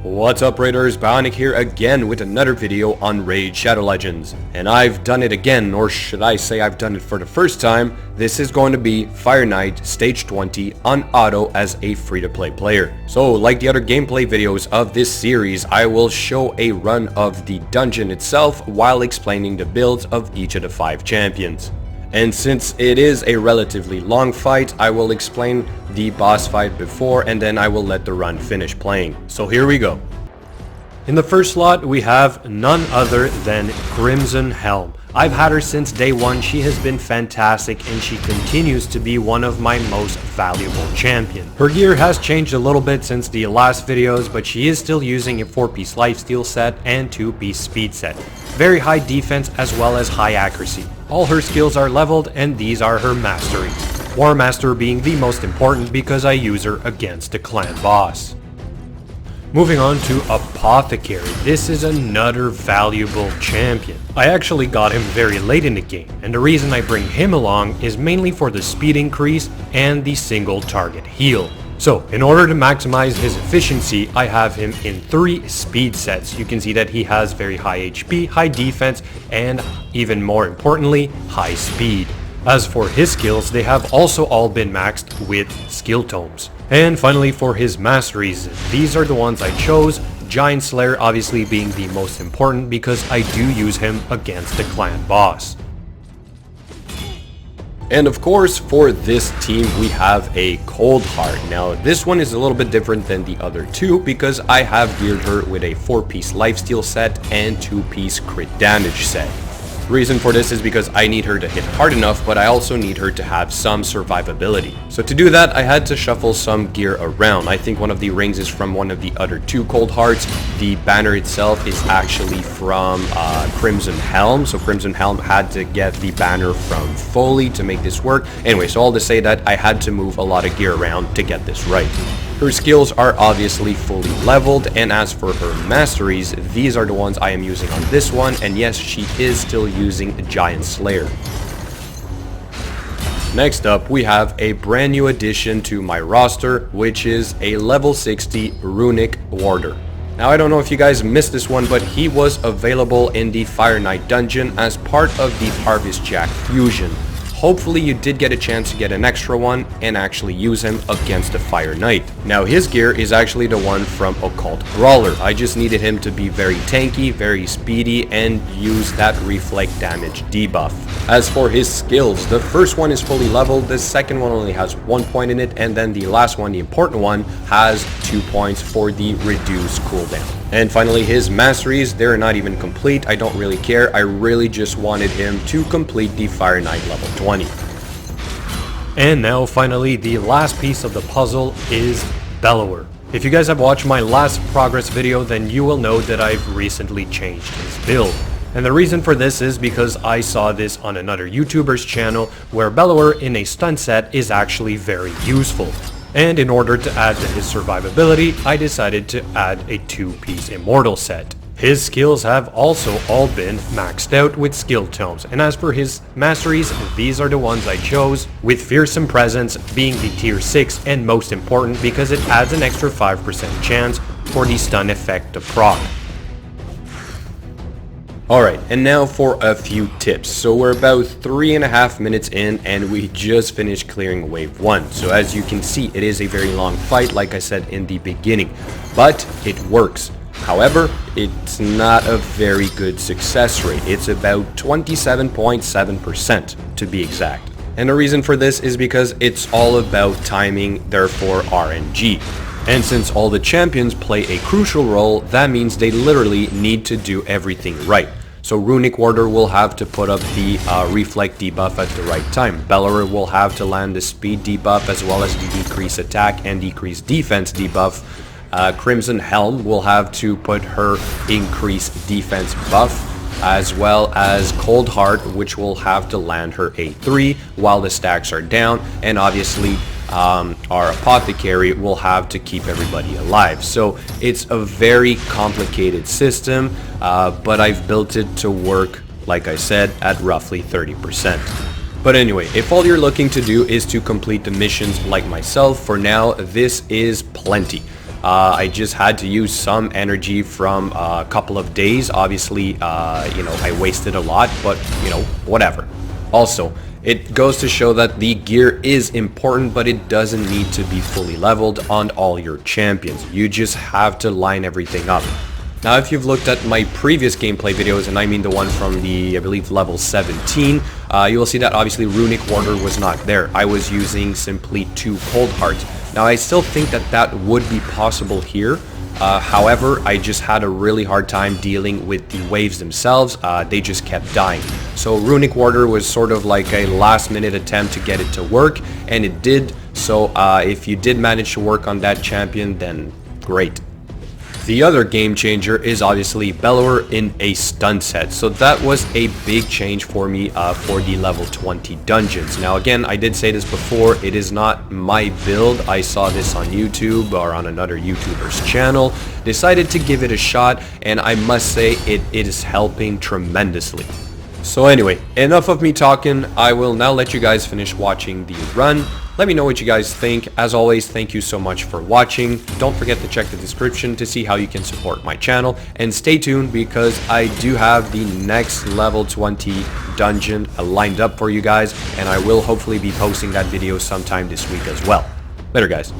What's up Raiders, Bionic here again with another video on Raid Shadow Legends. And I've done it again, or should I say I've done it for the first time. This is going to be Fire Knight Stage 20 on auto as a free-to-play player. So like the other gameplay videos of this series, I will show a run of the dungeon itself while explaining the builds of each of the 5 champions. And since it is a relatively long fight, I will explain the boss fight before and then I will let the run finish playing. So here we go. In the first slot we have none other than Crimson Helm. I've had her since day one. She has been fantastic and she continues to be one of my most valuable champions. Her gear has changed a little bit since the last videos, but she is still using a 4-piece lifesteal set and 2-piece speed set. Very high defense as well as high accuracy. All her skills are leveled and these are her masteries. War Master being the most important because I use her against the clan boss. Moving on to Apothecary. This is another valuable champion. I actually got him very late in the game, and the reason I bring him along is mainly for the speed increase and the single target heal. So, in order to maximize his efficiency, I have him in 3 speed sets. You can see that he has very high HP, high defense, and even more importantly, high speed. As for his skills, they have also all been maxed with skill tomes. And finally for his masteries, these are the ones I chose, Giant Slayer obviously being the most important because I do use him against the clan boss. And of course, for this team, we have a Cold Heart. Now, this one is a little bit different than the other 2 because I have geared her with a 4-piece lifesteal set and 2-piece crit damage set. The reason for this is because I need her to hit hard enough, but I also need her to have some survivability. So to do that, I had to shuffle some gear around. I think one of the rings is from one of the other 2 Cold Hearts. The banner itself is actually from Crimson Helm. So Crimson Helm had to get the banner from Foley to make this work. Anyway, so all to say that I had to move a lot of gear around to get this right. Her skills are obviously fully leveled, and as for her masteries, these are the ones I am using on this one, and yes, she is still using Giant Slayer. Next up, we have a brand new addition to my roster, which is a level 60 Runic Warder. Now, I don't know if you guys missed this one, but he was available in the Fire Knight dungeon as part of the Harvest Jack fusion. Hopefully you did get a chance to get an extra one and actually use him against the Fire Knight. Now his gear is actually the one from Occult Brawler. I just needed him to be very tanky, very speedy, and use that reflect damage debuff. As for his skills, the first one is fully leveled, the second one only has 1 point in it, and then the last one, the important one, has 2 points for the reduced cooldown. And finally his masteries, they're not even complete. I don't really care. I really just wanted him to complete the Fire Knight level 20. And now finally the last piece of the puzzle is Bellower. If you guys have watched my last progress video, then you will know that I've recently changed his build. And the reason for this is because I saw this on another YouTuber's channel where Bellower in a stun set is actually very useful. And in order to add to his survivability, I decided to add a 2-piece Immortal set. His skills have also all been maxed out with skill tomes, and as for his masteries, these are the ones I chose, with Fearsome Presence being the tier 6 and most important because it adds an extra 5% chance for the stun effect to proc. Alright, and now for a few tips. So we're about 3.5 minutes in and we just finished clearing wave 1. So as you can see, it is a very long fight like I said in the beginning, but it works. However, it's not a very good success rate. It's about 27.7% to be exact. And the reason for this is because it's all about timing, therefore RNG. And since all the champions play a crucial role, that means they literally need to do everything right. So Runic Warder will have to put up the reflect debuff at the right time. Bellower will have to land the speed debuff as well as the decrease attack and decrease defense debuff. Crimson Helm will have to put her increased defense buff, as well as Cold Heart, which will have to land her A3 while the stacks are down, and obviously our Apothecary will have to keep everybody alive. So it's a very complicated system, but I've built it to work, like I said, at roughly 30%. But anyway, if all you're looking to do is to complete the missions like myself, for now, this is plenty. I just had to use some energy from a couple of days. Obviously, you know, I wasted a lot, but, you know, whatever. Also, it goes to show that the gear is important, but it doesn't need to be fully leveled on all your champions. You just have to line everything up. Now, if you've looked at my previous gameplay videos, and I mean the one from the, I believe, level 17, you will see that obviously Runic Warder was not there. I was using simply 2 Cold Hearts. Now, I still think that that would be possible here. However, I just had a really hard time dealing with the waves themselves. They just kept dying. So Runic Warder was sort of like a last-minute attempt to get it to work, and it did. So if you did manage to work on that champion, then great. The other game changer is obviously Bellower in a stun set. So that was a big change for me for the level 20 dungeons. Now again, I did say this before, it is not my build. I saw this on YouTube or on another YouTuber's channel, decided to give it a shot, and I must say it is helping tremendously. So anyway, enough of me talking. I will now let you guys finish watching the run. Let me know what you guys think. As always, thank you so much for watching. Don't forget to check the description to see how you can support my channel. And stay tuned because I do have the next level 20 dungeon lined up for you guys. And I will hopefully be posting that video sometime this week as well. Later, guys.